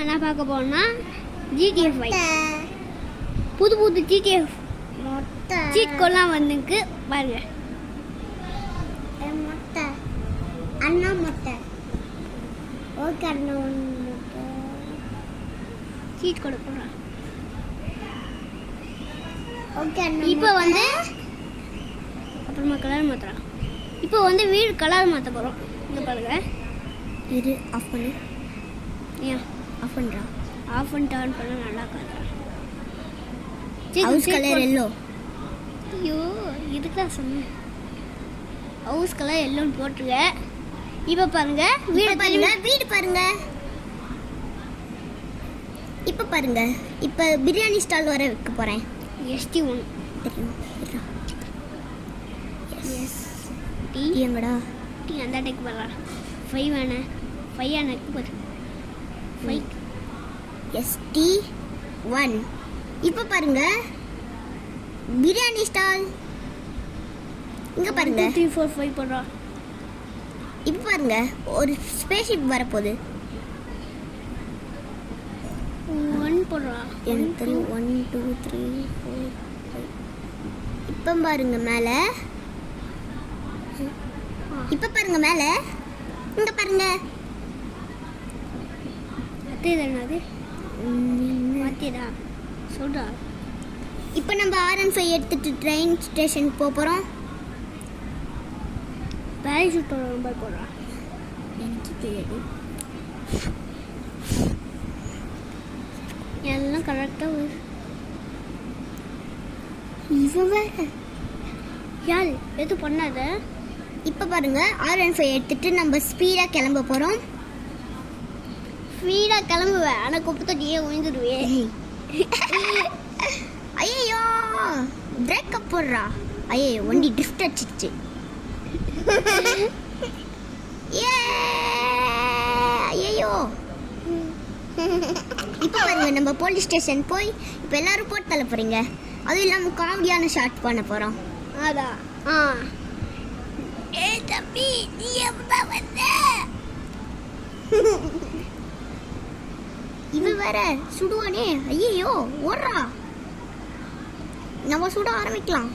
என்ன பார்க்க போறோம்னா ஜிடிஎஃப் புது புது ஜிடிஎஃப் சீட் கொல்லாம் வந்துருக்கு பாருங்க. முட்டை அண்ணா முட்டை ஓகே அண்ணா முட்டை சீட் கொடு போடுறேன். ஓகே அண்ணா இப்போ வந்து அப்புறமா கலர் மாற்றுறோம். இப்போ வந்து வீடு கலர் மாற்ற போகிறோம். இங்கே பாருங்க. இது ஆஃப் பண்ணு. ஏன் ஆஃப் பண்ணுறா? ஆஃப் அண்ட் டர்ன் பண்ண நல்லா காட்டுறேன். House colour yellow. ஐயோ இதுக்கு தான் சொன்னேன். ஹவுஸ் கலர் எல்லோன்னு போட்டுருங்க. இப்போ பாருங்க வீடு பாருங்க, வீடு பாருங்க. இப்போ பாருங்க, இப்போ பிரியாணி ஸ்டால் வர வைக்க போகிறேன். ST1 தெரியும். எஸ் டி எங்கடா டி அந்த டெக் வரலாம். 5 வேணேன். 5 எனக்கு போது 5 ST1. இப்போ பாருங்க பிரியாணி ஸ்டால் இங்க பாருங்க. 2 3 4 5 போடுறா. இப்போ பாருங்க ஒரு ஸ்பேஸ்ஷிப் வரப்போகுது. 1 போடுறா. எனக்கு தெரியும். 1 2 3 4 5. இப்போ பாருங்க மேலே. இப்போ பாருங்க மேலே. இங்க பாருங்க. அது என்னது மாத்திடா சொல்றா. இப்போ நம்ம R15 எடுத்துட்டு ட்ரெயின் ஸ்டேஷனுக்கு போக போகிறோம். பேராசூட்டோட நம்பர் போடுறா. எனக்கு தெரியாது. எல்லாம் கரெக்டாக வருது. இவன் வேற யார் எதுவும் பண்ணாத. இப்போ பாருங்க R15 எடுத்துட்டு நம்ம ஸ்பீடாக கிளம்ப போகிறோம். ஸ்பீடாக கிளம்புவேன். ஆனால் குப்பை தொட்டியே விழுந்துடுவேன். ஐயோ பிரேக்கப் போடுறா. ஐயோ வண்டி ட்ரிஃப்ட் அடிச்சிடுச்சு. ஐயோ இப்போ பாருங்க நம்ம போலீஸ் ஸ்டேஷன் போய் இப்போ எல்லாரும் போட்டு தள்ள போறீங்க. அதுவும் இல்லாமல் காமெடியான ஷாட் பண்ண போகிறோம். அதான் ஏ தம்பி நீ எப்போ வந்த? இவன் வேற சுடுவானே. ஐயோ ஓடுறா. நம்ம சுட ஆரம்பிக்கலாம்.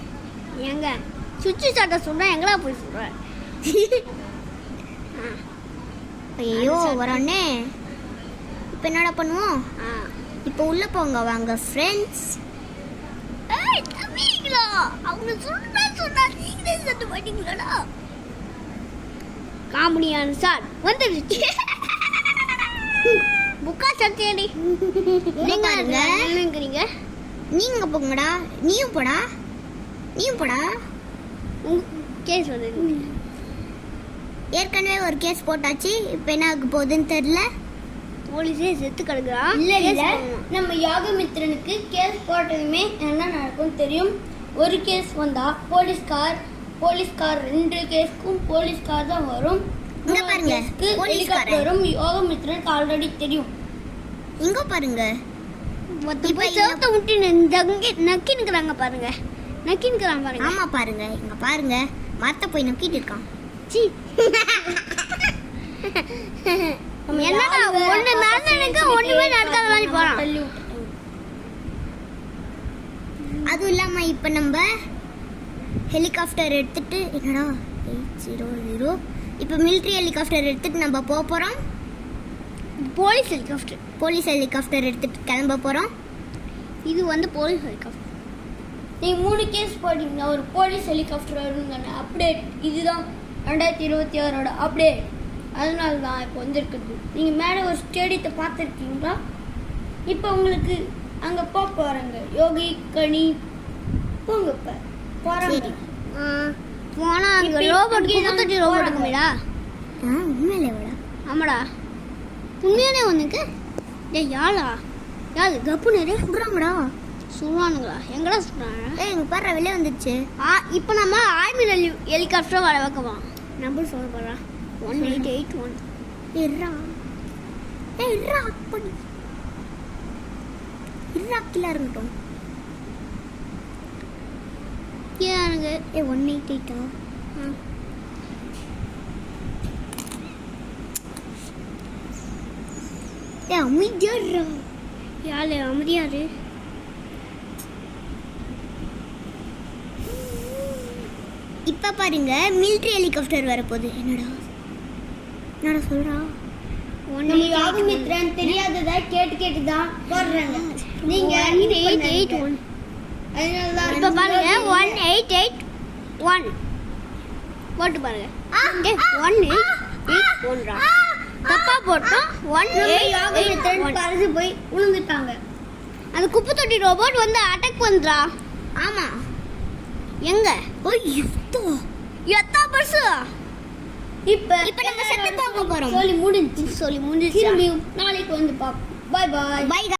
எங்க சுவிட்சு சாட்டை சொல்கிறேன். எங்கடா போய் சொல்கிறேன்? ஐயோ வரானே. இப்போ என்னடா பண்ணுவோம்? இப்போ உள்ள போங்க வாங்க ஃப்ரெண்ட்ஸ். ஏய் தம்பிங்களா அவங்க சொன்னா நீங்களே சொல்ல மாட்டீங்களாடா. காமெடியான சார் வந்துடுச்சு. புக்கா சத்தியடி பாருங்க. என்னங்கிறீங்க? நீங்க போங்கடா. நீயும் போடா. நீயும் போடா. கேஸ் வந்து ஏற்கனவே ஒரு கேஸ் போட்டாச்சு. இப்போ என்ன ஆக போகுதுன்னு தெரியல. போலீஸே செத்து கிடக்குறா. இல்ல நம்ம யாகமித்ரனுக்கு கேஸ் போட்டதுமே என்ன நடக்கும் தெரியும். ஒரு கேஸ் வந்தா போலீஸ்கார் 2 கேஸ்க்கும் போலீஸ்கார் தான் வரும். இங்க பாருங்க போலீஸ்காரன் வரும். யாகமித்ரனுக்கு ஆல்ரெடி தெரியும். இங்க பாருங்க. இப்போ சேர்த்த விட்டு நக்கின்னுக்குறாங்க பாருங்க. நக்கின்னுக்குறாங்க பாருங்க. ஆமா பாருங்க. இங்க பாருங்க மரத்தை போய் நக்கிட்டு இருக்கான். சி என்னடா ஒண்ணு நடந்தனுக்கு ஒண்ணுமே நடக்காத மாதிரி போறான். அதுவும் இல்லாம இப்ப நம்ம ஹெலிகாப்டர் எடுத்துட்டு என்னடா 800 இப்போ மிலிட்டரி ஹெலிகாப்டர் எடுத்துட்டு நம்ம போக போறோம். போலீஸ் ஹெலிகாப்டர் எடுத்துட்டு கிளம்ப போறோம். இது வந்து போலீஸ் ஹெலிகாப்டர். நீங்க 3 கேஸ் போட்டீங்கன்னா ஒரு போலீஸ் ஹெலிகாப்டர் வருங்க. அப்டேட் இதுதான் 2026ஓட அப்டேட். அதனால தான் இப்போ வந்திருக்குது. நீங்கள் மேலே ஒரு ஸ்டேடியத்தை பார்த்துருக்கீங்களா? இப்போ உங்களுக்கு அங்கே போகிறாங்க. யோகி கனி போங்க. இப்போ போகிறாங்க. போனா அங்க ரோபோட் குப்பத்தொட்டி ரோபோட்டுக்கு மேடா. உண்மையிலே விட ஆமாடா உண்மையானே ஒன்றுக்கு. ஏய் யாழா யாரு கப்பு நிறைய சுடுறாங்கடா. சொல்லுவானுங்களா? எங்கடா சொல்கிறாங்க? இங்க பாரு வெளியே வந்துச்சு. இப்போ நம்ம ஆர்மி ஹெலிகாப்டர் வர வைக்கலாம். நம்பர் சொல்ல போகிறேன் 1881. இருறா அப்படி இருறா கீழே இருக்கட்டும். ஏங்க 188 அமைதியாடுறா. யாரு அமைதியாரு? இப்ப பாருங்க மிலிட்டரி ஹெலிகாப்டர் வரப்போகுது. என்னடா சொல்றா? நம்ம யாகமித்ரன் தெரியாததா கேட்டு தான் போடுறாங்க. நீங்க 1881. அதனால இப்போ பாருங்க 1881 போட்டு பாருங்க. 1881 தப்பா போட்டோம். யாகமித்ரன் 1881 பறந்து போய் விழுந்துட்டாங்க. அந்த குப்பை தொட்டி ரோபோட் வந்து அட்டாக் பண்ணுறா. ஆமா. எங்க ஐயோ, எத்தா பர்சு இப்ப நம்ம செத்து போக போறோம். சொல்லி முடிஞ்சு சொல்லி முடிஞ்சிச்சு. திரும்பி நாளைக்கு வந்து பாப்போம். பாய் பாய். பை.